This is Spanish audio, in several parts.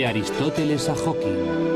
Aristóteles a Hawking.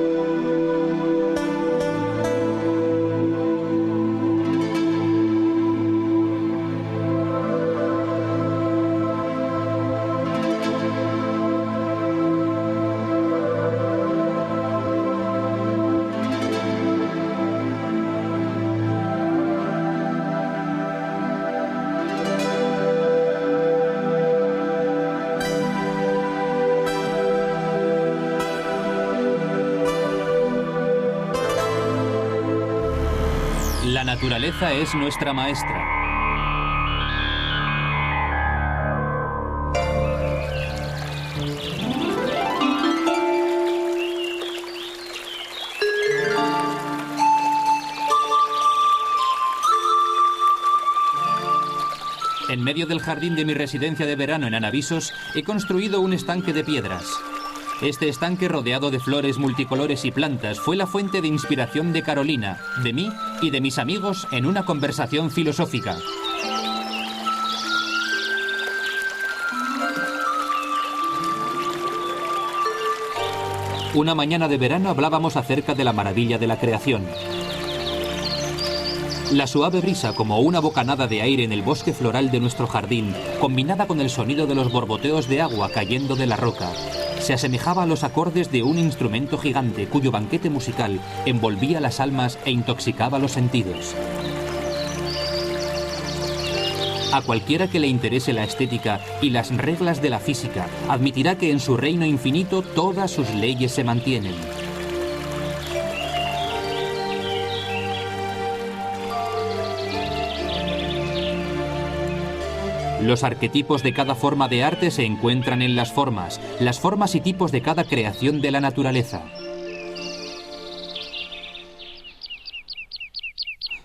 La naturaleza es nuestra maestra. En medio del jardín de mi residencia de verano en Anavisos, he construido un estanque de piedras. Este estanque, rodeado de flores multicolores y plantas, fue la fuente de inspiración de Carolina, de mí y de mis amigos en una conversación filosófica. Una mañana de verano hablábamos acerca de la maravilla de la creación. La suave brisa, como una bocanada de aire en el bosque floral de nuestro jardín, combinada con el sonido de los borboteos de agua cayendo de la roca, se asemejaba a los acordes de un instrumento gigante cuyo banquete musical envolvía las almas e intoxicaba los sentidos. A cualquiera que le interese la estética y las reglas de la física, admitirá que en su reino infinito todas sus leyes se mantienen. Los arquetipos de cada forma de arte se encuentran en las formas y tipos de cada creación de la naturaleza.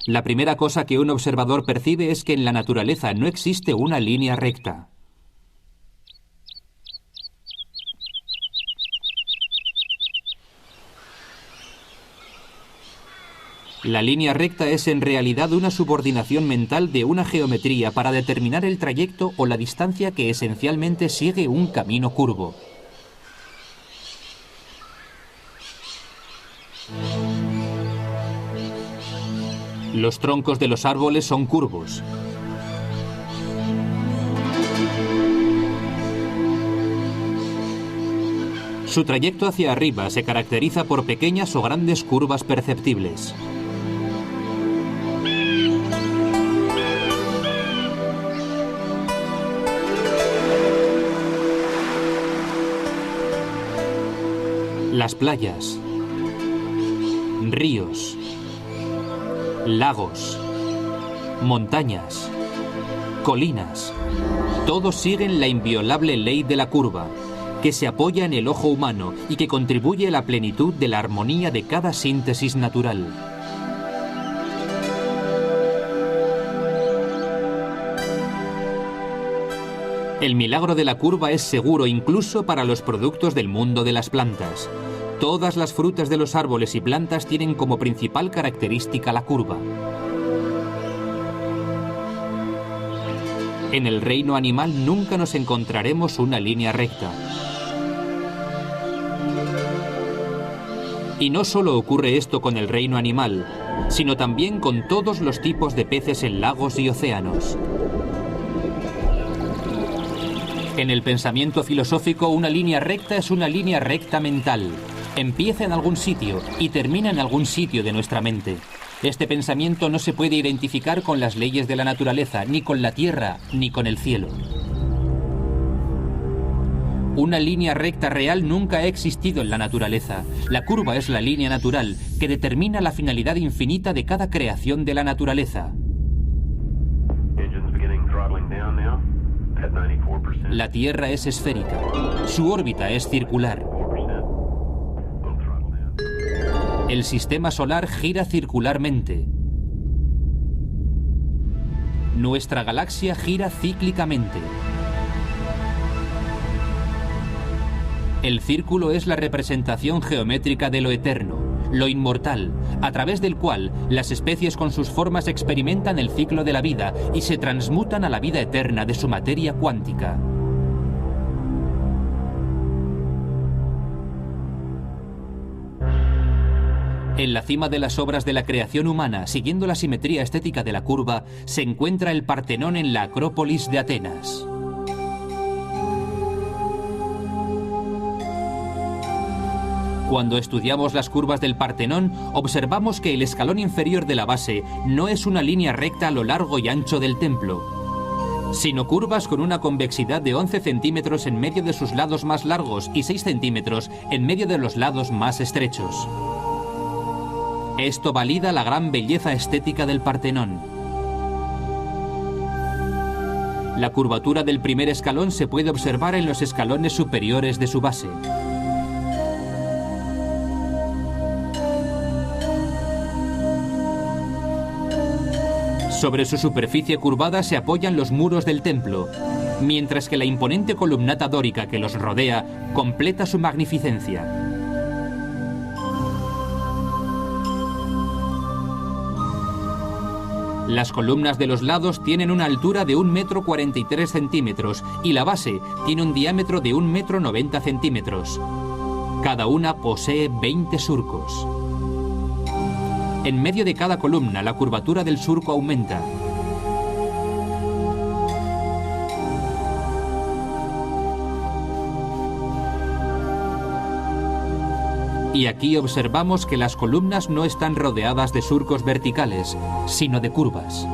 La primera cosa que un observador percibe es que en la naturaleza no existe una línea recta. La línea recta es en realidad una subordinación mental de una geometría para determinar el trayecto o la distancia que esencialmente sigue un camino curvo. Los troncos de los árboles son curvos. Su trayecto hacia arriba se caracteriza por pequeñas o grandes curvas perceptibles. Las playas, ríos, lagos, montañas, colinas, todos siguen la inviolable ley de la curva, que se apoya en el ojo humano y que contribuye a la plenitud de la armonía de cada síntesis natural. El milagro de la curva es seguro incluso para los productos del mundo de las plantas. Todas las frutas de los árboles y plantas tienen como principal característica la curva. En el reino animal nunca nos encontraremos una línea recta. Y no solo ocurre esto con el reino animal, sino también con todos los tipos de peces en lagos y océanos. En el pensamiento filosófico, una línea recta es una línea recta mental. Empieza en algún sitio y termina en algún sitio de nuestra mente. Este pensamiento no se puede identificar con las leyes de la naturaleza, ni con la tierra, ni con el cielo. Una línea recta real nunca ha existido en la naturaleza. La curva es la línea natural que determina la finalidad infinita de cada creación de la naturaleza. La Tierra es esférica. Su órbita es circular. El sistema solar gira circularmente. Nuestra galaxia gira cíclicamente. El círculo es la representación geométrica de lo eterno, lo inmortal, a través del cual las especies con sus formas experimentan el ciclo de la vida y se transmutan a la vida eterna de su materia cuántica. En la cima de las obras de la creación humana, siguiendo la simetría estética de la curva, se encuentra el Partenón en la Acrópolis de Atenas. Cuando estudiamos las curvas del Partenón, observamos que el escalón inferior de la base no es una línea recta a lo largo y ancho del templo, sino curvas con una convexidad de 11 centímetros en medio de sus lados más largos y 6 centímetros en medio de los lados más estrechos. Esto valida la gran belleza estética del Partenón. La curvatura del primer escalón se puede observar en los escalones superiores de su base. Sobre su superficie curvada se apoyan los muros del templo, mientras que la imponente columnata dórica que los rodea completa su magnificencia. Las columnas de los lados tienen una altura de 1,43 m y la base tiene un diámetro de 1,90 m. Cada una posee 20 surcos. En medio de cada columna, la curvatura del surco aumenta. Y aquí observamos que las columnas no están rodeadas de surcos verticales, sino de curvas.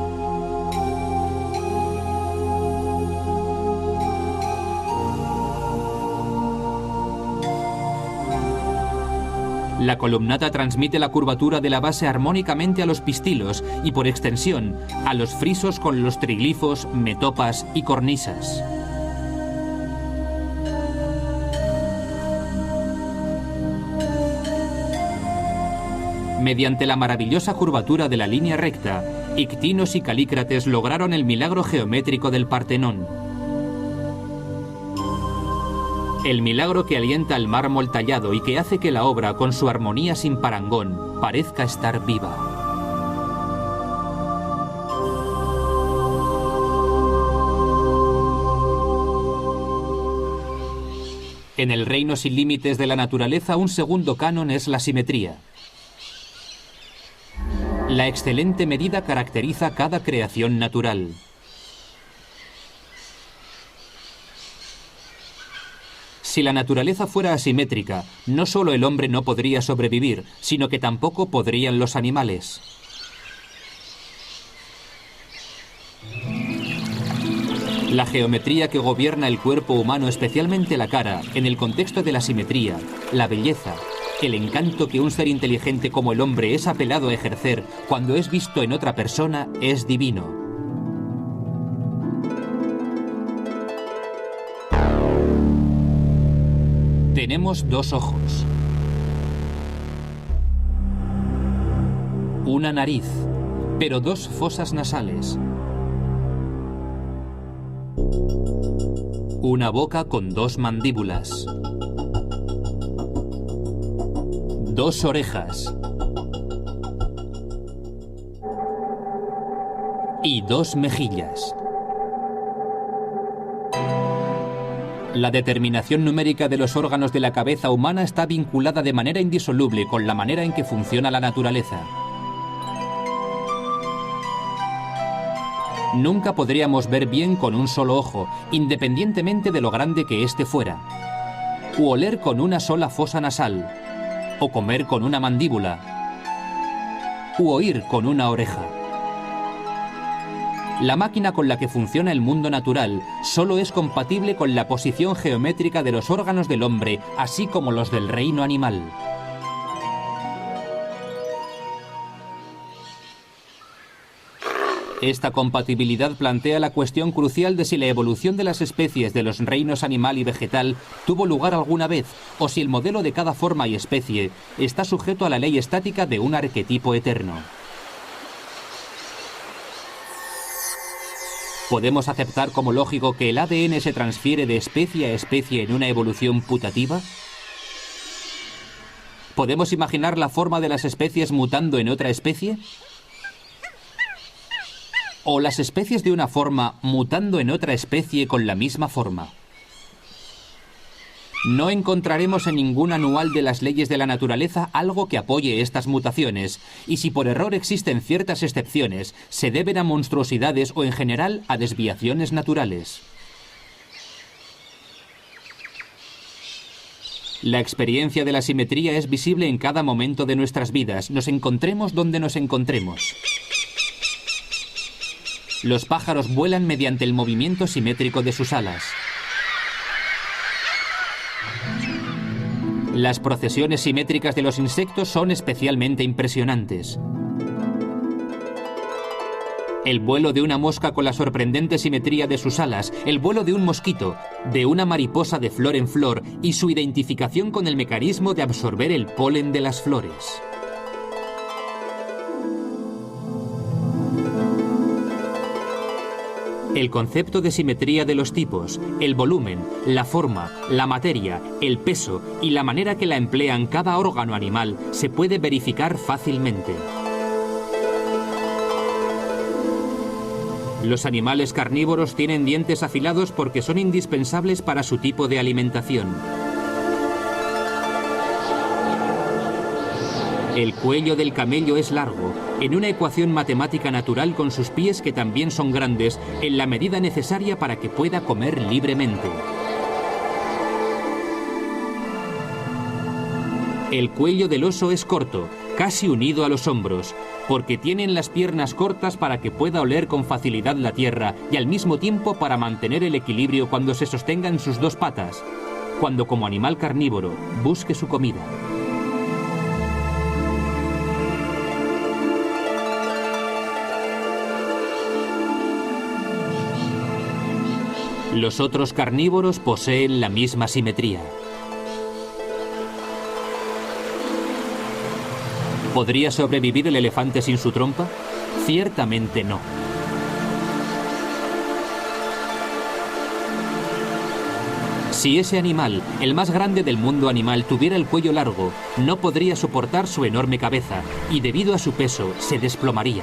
La columnata transmite la curvatura de la base armónicamente a los pistilos y, por extensión, a los frisos con los triglifos, metopas y cornisas. Mediante la maravillosa curvatura de la línea recta, Ictinos y Calícrates lograron el milagro geométrico del Partenón. El milagro que alienta el mármol tallado y que hace que la obra, con su armonía sin parangón, parezca estar viva. En el reino sin límites de la naturaleza, un segundo canon es la simetría. La excelente medida caracteriza cada creación natural. Si la naturaleza fuera asimétrica, no solo el hombre no podría sobrevivir, sino que tampoco podrían los animales. La geometría que gobierna el cuerpo humano, especialmente la cara, en el contexto de la simetría, la belleza, el encanto que un ser inteligente como el hombre es apelado a ejercer cuando es visto en otra persona, es divino. Tenemos dos ojos, una nariz, pero dos fosas nasales, una boca con dos mandíbulas, dos orejas y dos mejillas. La determinación numérica de los órganos de la cabeza humana está vinculada de manera indisoluble con la manera en que funciona la naturaleza. Nunca podríamos ver bien con un solo ojo, independientemente de lo grande que éste fuera, u oler con una sola fosa nasal, o comer con una mandíbula, u oír con una oreja. La máquina con la que funciona el mundo natural solo es compatible con la posición geométrica de los órganos del hombre, así como los del reino animal. Esta compatibilidad plantea la cuestión crucial de si la evolución de las especies de los reinos animal y vegetal tuvo lugar alguna vez, o si el modelo de cada forma y especie está sujeto a la ley estática de un arquetipo eterno. ¿Podemos aceptar como lógico que el ADN se transfiere de especie a especie en una evolución putativa? ¿Podemos imaginar la forma de las especies mutando en otra especie? ¿O las especies de una forma mutando en otra especie con la misma forma? No encontraremos en ningún anual de las leyes de la naturaleza algo que apoye estas mutaciones, y si por error existen ciertas excepciones, se deben a monstruosidades o en general a desviaciones naturales. La experiencia de la simetría es visible en cada momento de nuestras vidas, nos encontremos donde nos encontremos. Los pájaros vuelan mediante el movimiento simétrico de sus alas. Las procesiones simétricas de los insectos son especialmente impresionantes. El vuelo de una mosca con la sorprendente simetría de sus alas, el vuelo de un mosquito, de una mariposa de flor en flor y su identificación con el mecanismo de absorber el polen de las flores. El concepto de simetría de los tipos, el volumen, la forma, la materia, el peso y la manera que la emplean cada órgano animal se puede verificar fácilmente. Los animales carnívoros tienen dientes afilados porque son indispensables para su tipo de alimentación. El cuello del camello es largo, en una ecuación matemática natural con sus pies que también son grandes, en la medida necesaria para que pueda comer libremente. El cuello del oso es corto, casi unido a los hombros, porque tienen las piernas cortas para que pueda oler con facilidad la tierra y al mismo tiempo para mantener el equilibrio cuando se sostenga en sus dos patas, cuando como animal carnívoro busque su comida. Los otros carnívoros poseen la misma simetría. ¿Podría sobrevivir el elefante sin su trompa? Ciertamente no. Si ese animal, el más grande del mundo animal, tuviera el cuello largo, no podría soportar su enorme cabeza y debido a su peso se desplomaría.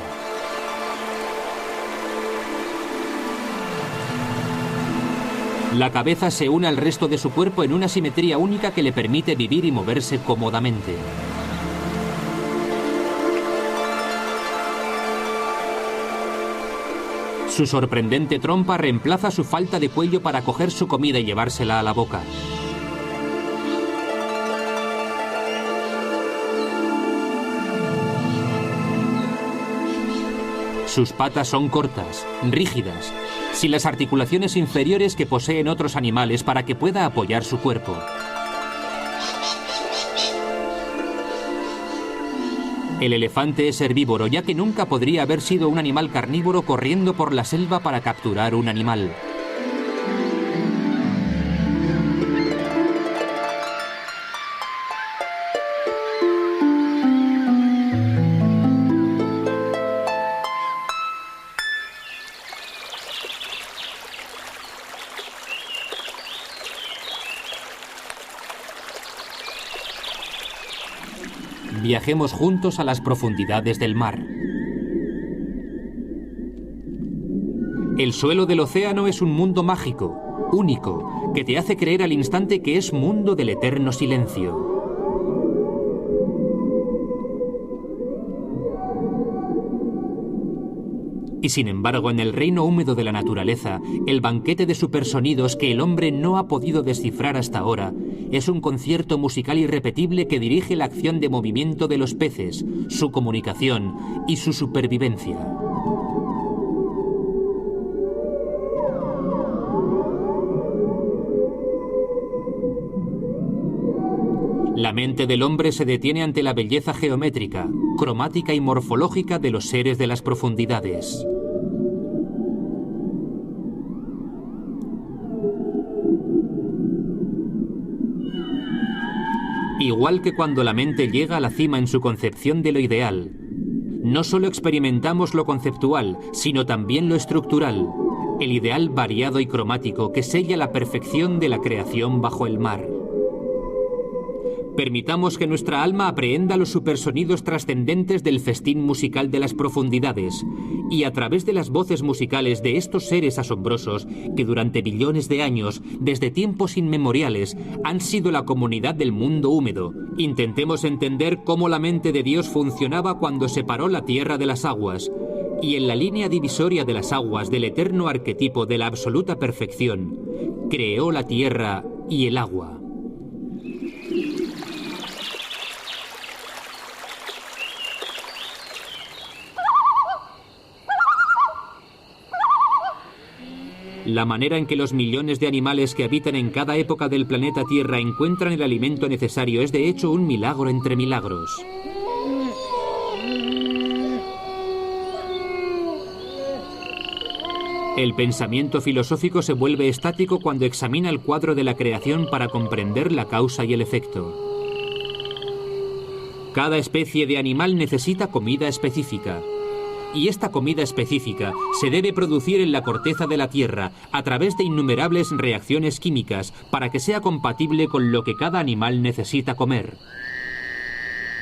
La cabeza se une al resto de su cuerpo en una simetría única que le permite vivir y moverse cómodamente. Su sorprendente trompa reemplaza su falta de cuello para coger su comida y llevársela a la boca. Sus patas son cortas, rígidas, sin las articulaciones inferiores que poseen otros animales para que pueda apoyar su cuerpo. El elefante es herbívoro, ya que nunca podría haber sido un animal carnívoro corriendo por la selva para capturar un animal. Viajemos juntos a las profundidades del mar. El suelo del océano es un mundo mágico, único, que te hace creer al instante que es mundo del eterno silencio. Y sin embargo, en el reino húmedo de la naturaleza, el banquete de supersonidos que el hombre no ha podido descifrar hasta ahora, es un concierto musical irrepetible que dirige la acción de movimiento de los peces, su comunicación y su supervivencia. La mente del hombre se detiene ante la belleza geométrica, cromática y morfológica de los seres de las profundidades. Igual que cuando la mente llega a la cima en su concepción de lo ideal, no solo experimentamos lo conceptual, sino también lo estructural, el ideal variado y cromático que sella la perfección de la creación bajo el mar. Permitamos que nuestra alma aprehenda los supersonidos trascendentes del festín musical de las profundidades, y a través de las voces musicales de estos seres asombrosos que durante billones de años, desde tiempos inmemoriales, han sido la comunidad del mundo húmedo, intentemos entender cómo la mente de Dios funcionaba cuando separó la tierra de las aguas, y en la línea divisoria de las aguas del eterno arquetipo de la absoluta perfección, creó la tierra y el agua. La manera en que los millones de animales que habitan en cada época del planeta Tierra encuentran el alimento necesario es de hecho un milagro entre milagros. El pensamiento filosófico se vuelve estático cuando examina el cuadro de la creación para comprender la causa y el efecto. Cada especie de animal necesita comida específica. Y esta comida específica se debe producir en la corteza de la Tierra a través de innumerables reacciones químicas para que sea compatible con lo que cada animal necesita comer.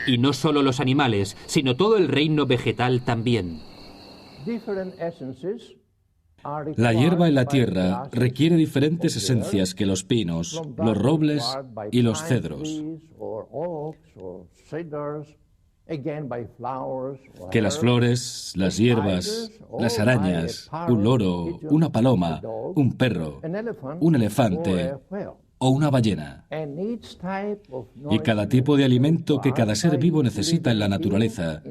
Y no solo los animales, sino todo el reino vegetal también. La hierba en la tierra requiere diferentes esencias que los pinos, los robles y los cedros. Que las flores, las hierbas, las arañas, un loro, una paloma, un perro, un elefante o una ballena. Y cada tipo de alimento que cada ser vivo necesita en la naturaleza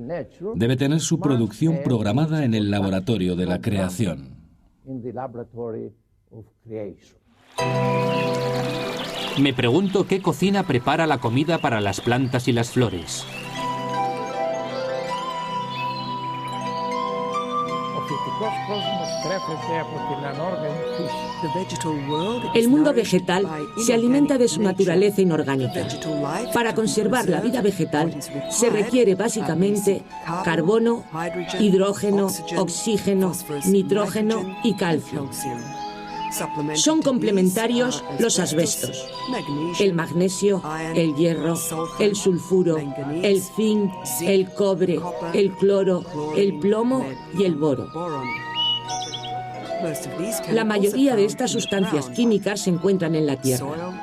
debe tener su producción programada en el laboratorio de la creación. Me pregunto qué cocina prepara la comida para las plantas y las flores. El mundo vegetal se alimenta de su naturaleza inorgánica. Para conservar la vida vegetal se requiere básicamente carbono, hidrógeno, oxígeno, nitrógeno y calcio. Son complementarios los asbestos, el magnesio, el hierro, el sulfuro, el zinc, el cobre, el cloro, el plomo y el boro. La mayoría de estas sustancias químicas se encuentran en la tierra.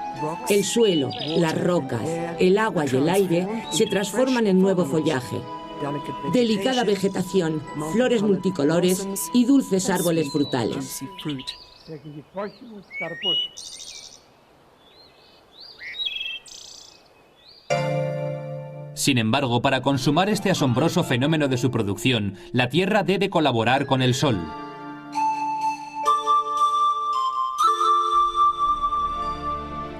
El suelo, las rocas, el agua y el aire se transforman en nuevo follaje, delicada vegetación, flores multicolores y dulces árboles frutales. Sin embargo, para consumar este asombroso fenómeno de su producción, la Tierra debe colaborar con el Sol.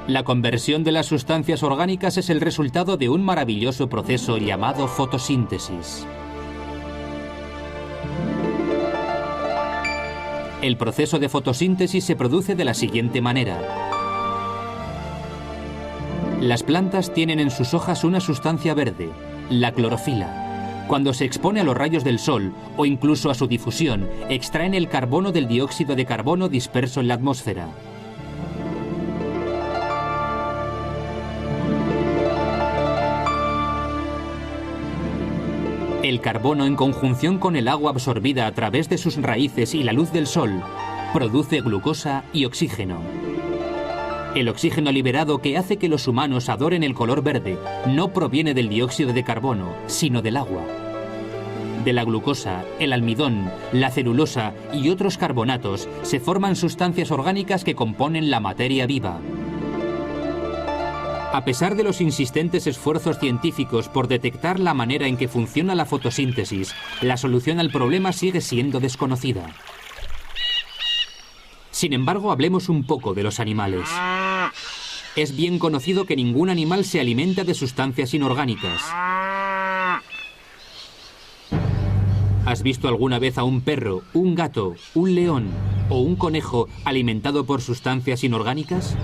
La conversión de las sustancias orgánicas es el resultado de un maravilloso proceso llamado fotosíntesis. El proceso de fotosíntesis se produce de la siguiente manera. Las plantas tienen en sus hojas una sustancia verde, la clorofila. Cuando se expone a los rayos del sol o incluso a su difusión, extraen el carbono del dióxido de carbono disperso en la atmósfera. El carbono, en conjunción con el agua absorbida a través de sus raíces y la luz del sol, produce glucosa y oxígeno. El oxígeno liberado que hace que los humanos adoren el color verde no proviene del dióxido de carbono, sino del agua. De la glucosa, el almidón, la celulosa y otros carbonatos se forman sustancias orgánicas que componen la materia viva. A pesar de los insistentes esfuerzos científicos por detectar la manera en que funciona la fotosíntesis, la solución al problema sigue siendo desconocida. Sin embargo, hablemos un poco de los animales. Es bien conocido que ningún animal se alimenta de sustancias inorgánicas. ¿Has visto alguna vez a un perro, un gato, un león o un conejo alimentado por sustancias inorgánicas?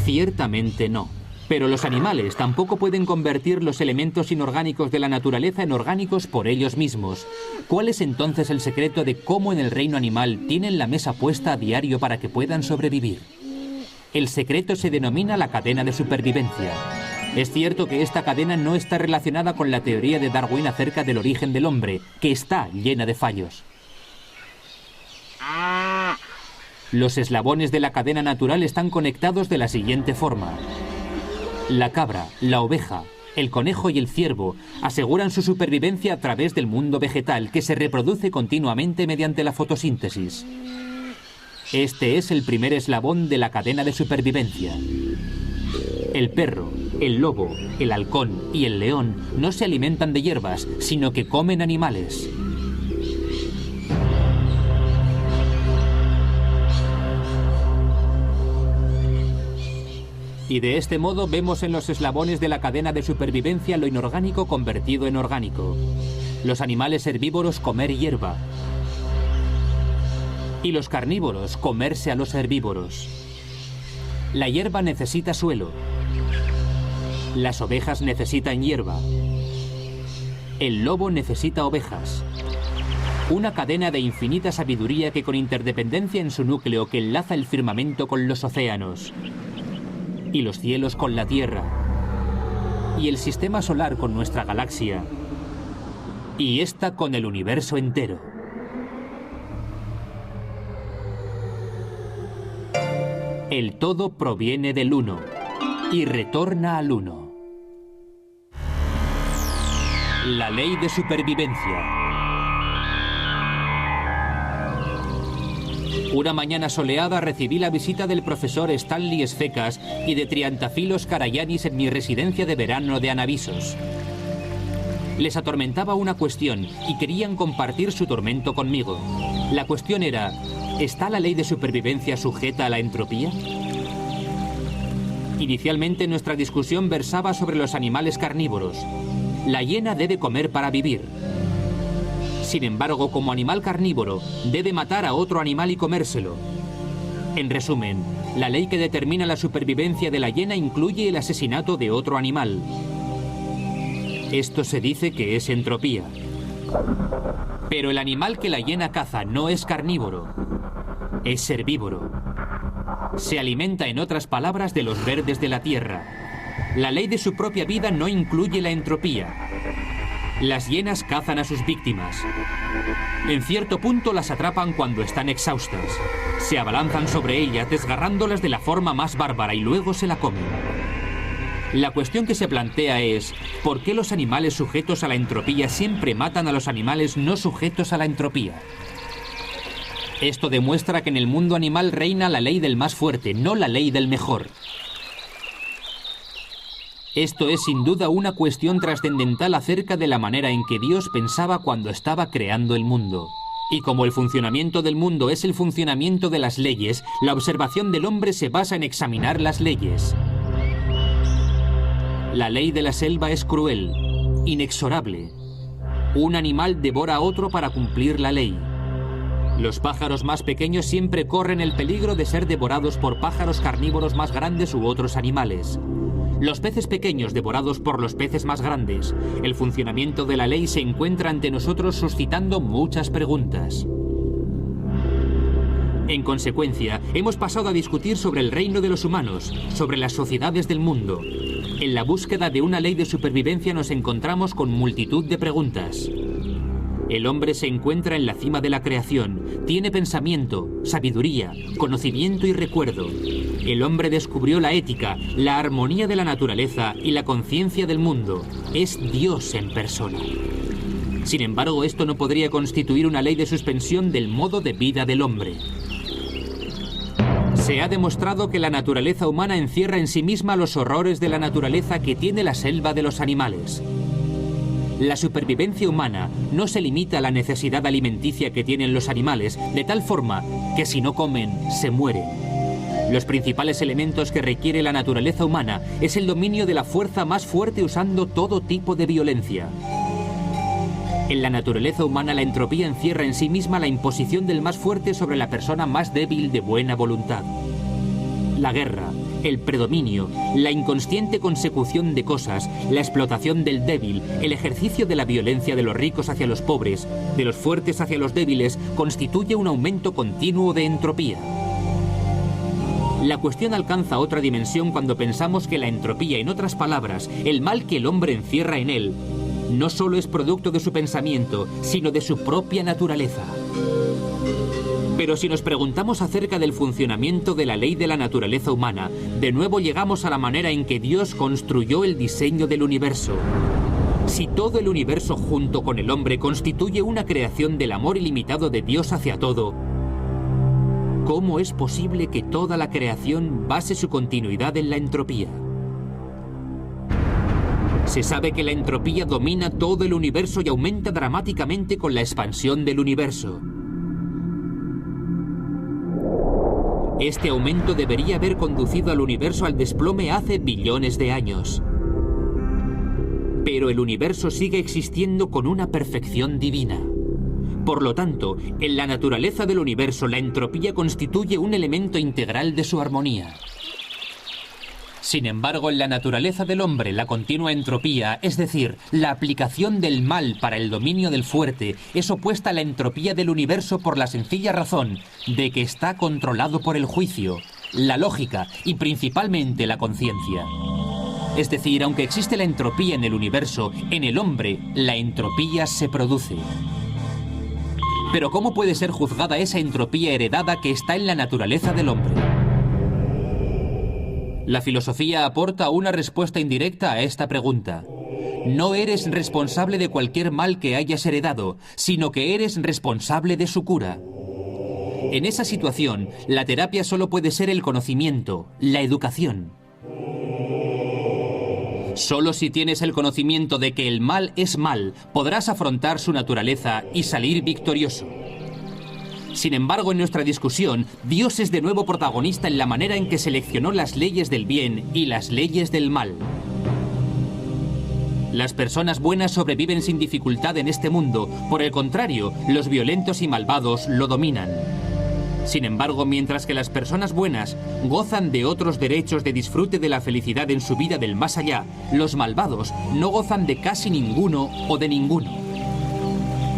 Ciertamente no. Pero los animales tampoco pueden convertir los elementos inorgánicos de la naturaleza en orgánicos por ellos mismos. ¿Cuál es entonces el secreto de cómo en el reino animal tienen la mesa puesta a diario para que puedan sobrevivir? El secreto se denomina la cadena de supervivencia. Es cierto que esta cadena no está relacionada con la teoría de Darwin acerca del origen del hombre, que está llena de fallos. Los eslabones de la cadena natural están conectados de la siguiente forma. La cabra, la oveja, el conejo y el ciervo aseguran su supervivencia a través del mundo vegetal, que se reproduce continuamente mediante la fotosíntesis. Este es el primer eslabón de la cadena de supervivencia. El perro, el lobo, el halcón y el león no se alimentan de hierbas, sino que comen animales. Y de este modo vemos en los eslabones de la cadena de supervivencia lo inorgánico convertido en orgánico. Los animales herbívoros comer hierba. Y los carnívoros comerse a los herbívoros. La hierba necesita suelo. Las ovejas necesitan hierba. El lobo necesita ovejas. Una cadena de infinita sabiduría que con interdependencia en su núcleo que enlaza el firmamento con los océanos. Y los cielos con la Tierra, y el sistema solar con nuestra galaxia, y esta con el universo entero. El todo proviene del uno, y retorna al uno. La ley de supervivencia. Una mañana soleada recibí la visita del profesor Stanley Sfecas y de Triantafilos Karayanis en mi residencia de verano de Anavisos. Les atormentaba una cuestión y querían compartir su tormento conmigo. La cuestión era, ¿está la ley de supervivencia sujeta a la entropía? Inicialmente nuestra discusión versaba sobre los animales carnívoros. La hiena debe comer para vivir. Sin embargo, como animal carnívoro, debe matar a otro animal y comérselo. En resumen, la ley que determina la supervivencia de la hiena incluye el asesinato de otro animal. Esto se dice que es entropía. Pero el animal que la hiena caza no es carnívoro, es herbívoro. Se alimenta, en otras palabras, de los verdes de la tierra. La ley de su propia vida no incluye la entropía. Las hienas cazan a sus víctimas. En cierto punto las atrapan cuando están exhaustas. Se abalanzan sobre ellas, desgarrándolas de la forma más bárbara y luego se la comen. La cuestión que se plantea es, ¿por qué los animales sujetos a la entropía siempre matan a los animales no sujetos a la entropía? Esto demuestra que en el mundo animal reina la ley del más fuerte, no la ley del mejor. Esto es sin duda una cuestión trascendental acerca de la manera en que Dios pensaba cuando estaba creando el mundo. Y como el funcionamiento del mundo es el funcionamiento de las leyes, la observación del hombre se basa en examinar las leyes. La ley de la selva es cruel, inexorable. Un animal devora a otro para cumplir la ley. Los pájaros más pequeños siempre corren el peligro de ser devorados por pájaros carnívoros más grandes u otros animales. Los peces pequeños devorados por los peces más grandes. El funcionamiento de la ley se encuentra ante nosotros suscitando muchas preguntas. En consecuencia, hemos pasado a discutir sobre el reino de los humanos, sobre las sociedades del mundo. En la búsqueda de una ley de supervivencia nos encontramos con multitud de preguntas. El hombre se encuentra en la cima de la creación, tiene pensamiento, sabiduría, conocimiento y recuerdo. El hombre descubrió la ética, la armonía de la naturaleza y la conciencia del mundo. Es Dios en persona. Sin embargo, esto no podría constituir una ley de suspensión del modo de vida del hombre. Se ha demostrado que la naturaleza humana encierra en sí misma los horrores de la naturaleza que tiene la selva de los animales. La supervivencia humana no se limita a la necesidad alimenticia que tienen los animales, de tal forma que si no comen, se mueren. Los principales elementos que requiere la naturaleza humana es el dominio de la fuerza más fuerte usando todo tipo de violencia. En la naturaleza humana la entropía encierra en sí misma la imposición del más fuerte sobre la persona más débil de buena voluntad. La guerra, el predominio, la inconsciente consecución de cosas, la explotación del débil, el ejercicio de la violencia de los ricos hacia los pobres, de los fuertes hacia los débiles, constituye un aumento continuo de entropía. La cuestión alcanza otra dimensión cuando pensamos que la entropía, en otras palabras, el mal que el hombre encierra en él, no solo es producto de su pensamiento, sino de su propia naturaleza. Pero si nos preguntamos acerca del funcionamiento de la ley de la naturaleza humana, de nuevo llegamos a la manera en que Dios construyó el diseño del universo. Si todo el universo junto con el hombre constituye una creación del amor ilimitado de Dios hacia todo, ¿cómo es posible que toda la creación base su continuidad en la entropía? Se sabe que la entropía domina todo el universo y aumenta dramáticamente con la expansión del universo. Este aumento debería haber conducido al universo al desplome hace billones de años. Pero el universo sigue existiendo con una perfección divina. Por lo tanto, en la naturaleza del universo, la entropía constituye un elemento integral de su armonía. Sin embargo, en la naturaleza del hombre, la continua entropía, es decir, la aplicación del mal para el dominio del fuerte, es opuesta a la entropía del universo por la sencilla razón de que está controlado por el juicio, la lógica y principalmente la conciencia. Es decir, aunque existe la entropía en el universo, en el hombre, la entropía se produce. Pero ¿cómo puede ser juzgada esa entropía heredada que está en la naturaleza del hombre? La filosofía aporta una respuesta indirecta a esta pregunta. No eres responsable de cualquier mal que hayas heredado, sino que eres responsable de su cura. En esa situación, la terapia solo puede ser el conocimiento, la educación. Solo si tienes el conocimiento de que el mal es mal, podrás afrontar su naturaleza y salir victorioso. Sin embargo, en nuestra discusión, Dios es de nuevo protagonista en la manera en que seleccionó las leyes del bien y las leyes del mal. Las personas buenas sobreviven sin dificultad en este mundo. Por el contrario, los violentos y malvados lo dominan. Sin embargo, mientras que las personas buenas gozan de otros derechos de disfrute de la felicidad en su vida del más allá, los malvados no gozan de casi ninguno o de ninguno.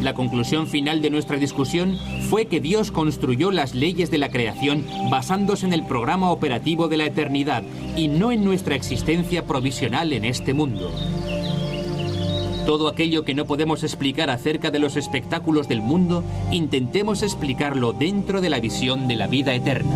La conclusión final de nuestra discusión fue que Dios construyó las leyes de la creación basándose en el programa operativo de la eternidad y no en nuestra existencia provisional en este mundo. Todo aquello que no podemos explicar acerca de los espectáculos del mundo, intentemos explicarlo dentro de la visión de la vida eterna.